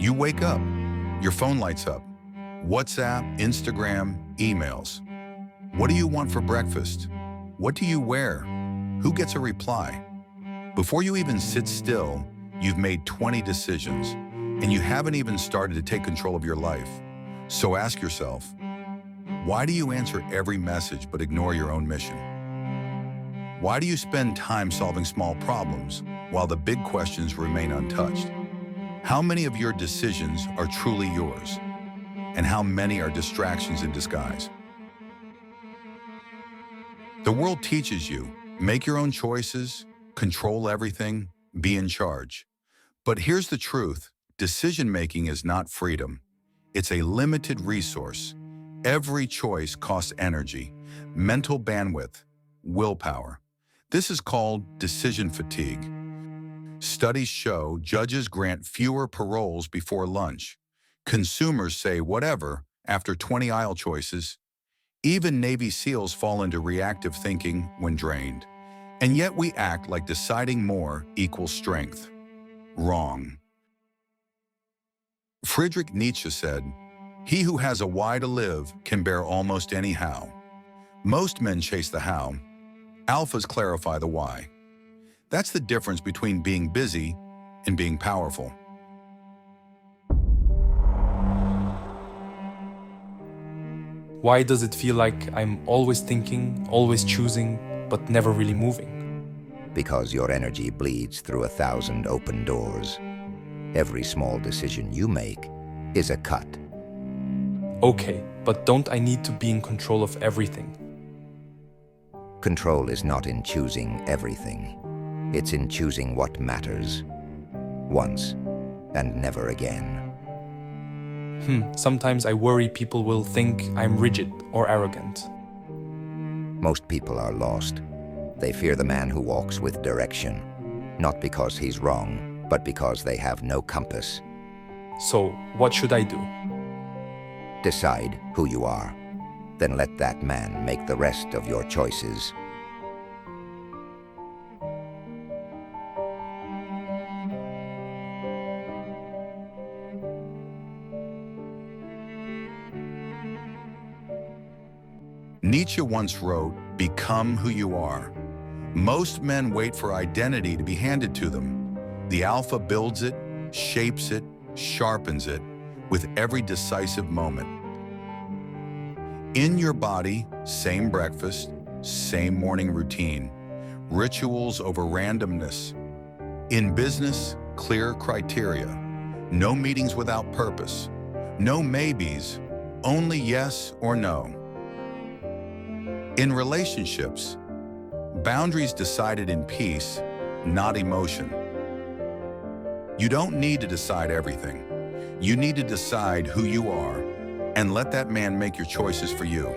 You wake up, your phone lights up. WhatsApp, Instagram, emails. What do you want for breakfast? What do you wear? Who gets a reply? Before you even sit still, you've made 20 decisions, and you haven't even started to take control of your life. So ask yourself, why do you answer every message but ignore your own mission? Why do you spend time solving small problems while the big questions remain untouched? How many of your decisions are truly yours? And how many are distractions in disguise? The world teaches you, make your own choices, control everything, be in charge. But here's the truth, decision-making is not freedom. It's a limited resource. Every choice costs energy, mental bandwidth, willpower. This is called decision fatigue. Studies show judges grant fewer paroles before lunch. Consumers say whatever after 20 aisle choices. Even Navy SEALs fall into reactive thinking when drained. And yet we act like deciding more equals strength. Wrong. Friedrich Nietzsche said, "He who has a why to live can bear almost any how." Most men chase the how. Alphas clarify the why. That's the difference between being busy and being powerful. Why does it feel like I'm always thinking, always choosing, but never really moving? Because your energy bleeds through 1,000 open doors. Every small decision you make is a cut. Okay, but don't I need to be in control of everything? Control is not in choosing everything. It's in choosing what matters. Once and never again. Sometimes I worry people will think I'm rigid or arrogant. Most people are lost. They fear the man who walks with direction, not because he's wrong, but because they have no compass. So, what should I do? Decide who you are. Then let that man make the rest of your choices. Nietzsche once wrote, "Become who you are." Most men wait for identity to be handed to them. The alpha builds it, shapes it, sharpens it with every decisive moment. In your body, same breakfast, same morning routine, rituals over randomness. In business, clear criteria, no meetings without purpose, no maybes, only yes or no. In relationships, boundaries decided in peace, not emotion. You don't need to decide everything. You need to decide who you are and let that man make your choices for you.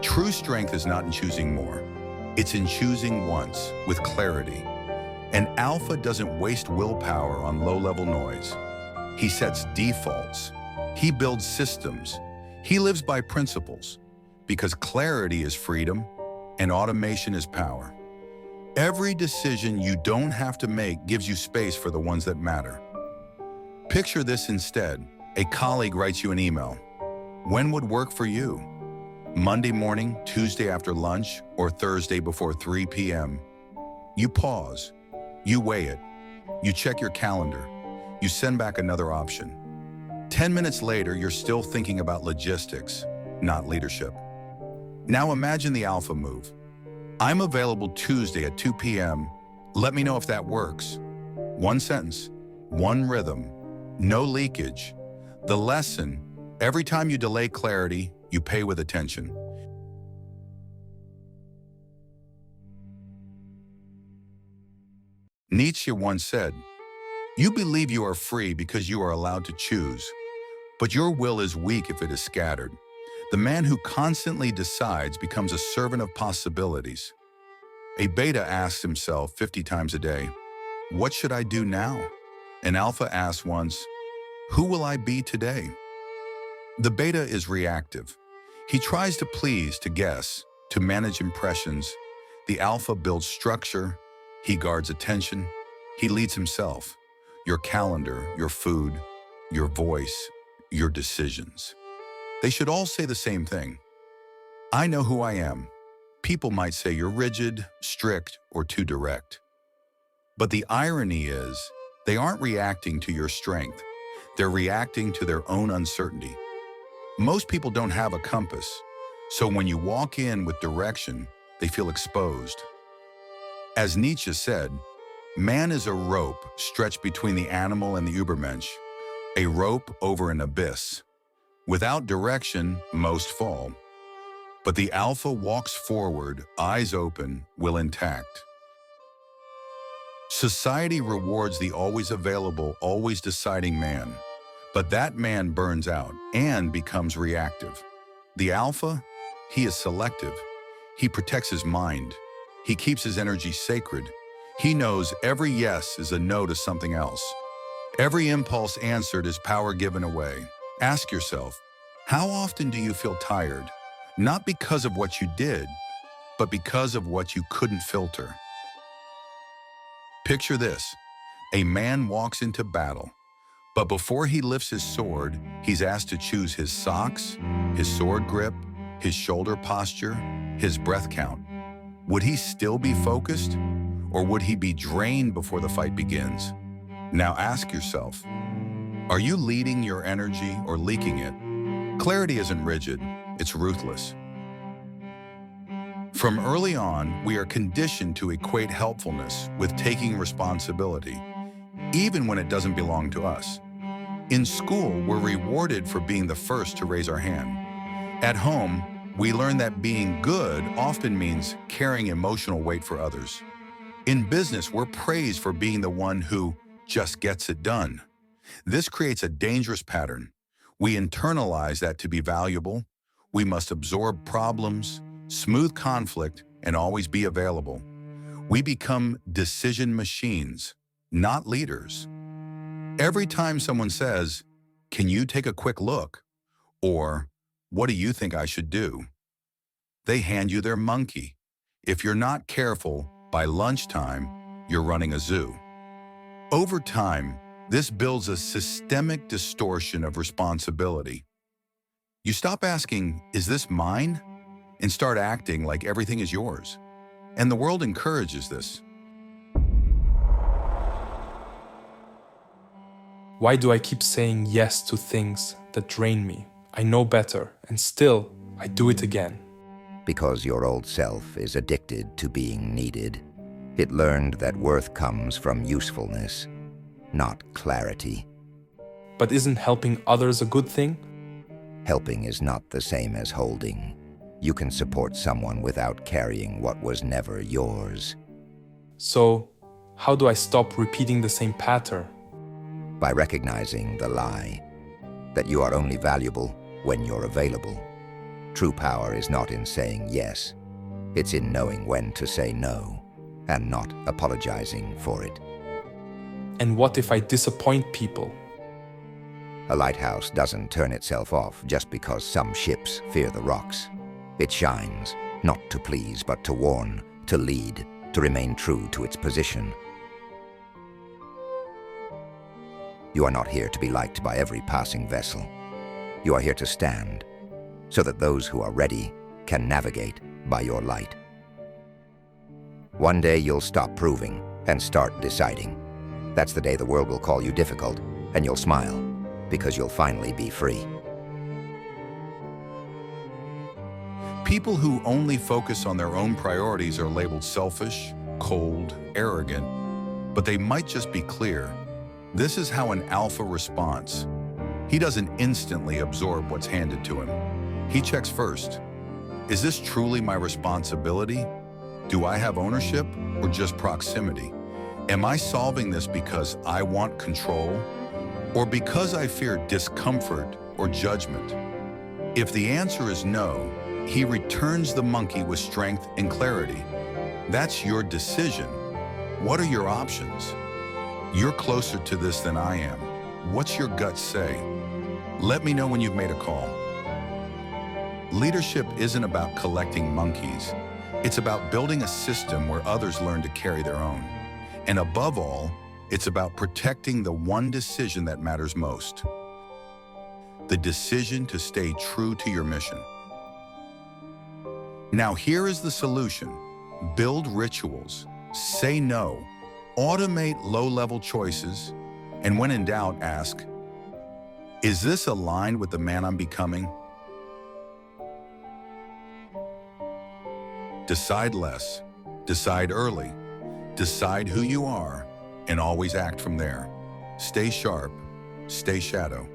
True strength is not in choosing more. It's in choosing once with clarity. An alpha doesn't waste willpower on low-level noise. He sets defaults. He builds systems. He lives by principles, because clarity is freedom and automation is power. Every decision you don't have to make gives you space for the ones that matter. Picture this instead. A colleague writes you an email. When would work for you? Monday morning, Tuesday after lunch, or Thursday before 3 p.m.? You pause. You weigh it. You check your calendar. You send back another option. 10 minutes later, you're still thinking about logistics, not leadership. Now imagine the alpha move. I'm available Tuesday at 2 p.m. Let me know if that works. One sentence, one rhythm, no leakage. The lesson, every time you delay clarity, you pay with attention. Nietzsche once said, "You believe you are free because you are allowed to choose, but your will is weak if it is scattered." The man who constantly decides becomes a servant of possibilities. A beta asks himself 50 times a day, "What should I do now?" An alpha asks once, "Who will I be today?" The beta is reactive. He tries to please, to guess, to manage impressions. The alpha builds structure. He guards attention. He leads himself. Your calendar, your food, your voice, your decisions. They should all say the same thing. I know who I am. People might say you're rigid, strict, or too direct. But the irony is, they aren't reacting to your strength. They're reacting to their own uncertainty. Most people don't have a compass, so when you walk in with direction, they feel exposed. As Nietzsche said, man is a rope stretched between the animal and the Übermensch, a rope over an abyss. Without direction, most fall. But the alpha walks forward, eyes open, will intact. Society rewards the always available, always deciding man, but that man burns out and becomes reactive. The alpha, he is selective. He protects his mind. He keeps his energy sacred. He knows every yes is a no to something else. Every impulse answered is power given away. Ask yourself, how often do you feel tired? Not because of what you did, but because of what you couldn't filter. Picture this. A man walks into battle, but before he lifts his sword, he's asked to choose his socks, his sword grip, his shoulder posture, his breath count. Would he still be focused, or would he be drained before the fight begins? Now ask yourself, are you leading your energy or leaking it? Clarity isn't rigid, it's ruthless. From early on, we are conditioned to equate helpfulness with taking responsibility, even when it doesn't belong to us. In school, we're rewarded for being the first to raise our hand. At home, we learn that being good often means carrying emotional weight for others. In business, we're praised for being the one who just gets it done. This creates a dangerous pattern. We internalize that to be valuable, we must absorb problems, smooth conflict, and always be available. We become decision machines, not leaders. Every time someone says, "Can you take a quick look?" or "What do you think I should do?" they hand you their monkey. If you're not careful, by lunchtime, you're running a zoo. Over time, this builds a systemic distortion of responsibility. You stop asking, "Is this mine?" and start acting like everything is yours. And the world encourages this. Why do I keep saying yes to things that drain me? I know better, and still, I do it again. Because your old self is addicted to being needed. It learned that worth comes from usefulness, not clarity. But isn't helping others a good thing? Helping is not the same as holding. You can support someone without carrying what was never yours. So, how do I stop repeating the same pattern? By recognizing the lie, that you are only valuable when you're available. True power is not in saying yes. It's in knowing when to say no, and not apologizing for it. And what if I disappoint people? A lighthouse doesn't turn itself off just because some ships fear the rocks. It shines, not to please, but to warn, to lead, to remain true to its position. You are not here to be liked by every passing vessel. You are here to stand, so that those who are ready can navigate by your light. One day you'll stop proving and start deciding. That's the day the world will call you difficult, and you'll smile, because you'll finally be free. People who only focus on their own priorities are labeled selfish, cold, arrogant, but they might just be clear. This is how an alpha responds. He doesn't instantly absorb what's handed to him. He checks first. Is this truly my responsibility? Do I have ownership or just proximity? Am I solving this because I want control or because I fear discomfort or judgment? If the answer is no, he returns the monkey with strength and clarity. That's your decision. What are your options? You're closer to this than I am. What's your gut say? Let me know when you've made a call. Leadership isn't about collecting monkeys. It's about building a system where others learn to carry their own. And above all, it's about protecting the one decision that matters most. The decision to stay true to your mission. Now here is the solution. Build rituals, say no, automate low-level choices, and when in doubt, ask, is this aligned with the man I'm becoming? Decide less, decide early, decide who you are, and always act from there. Stay sharp, stay shadow.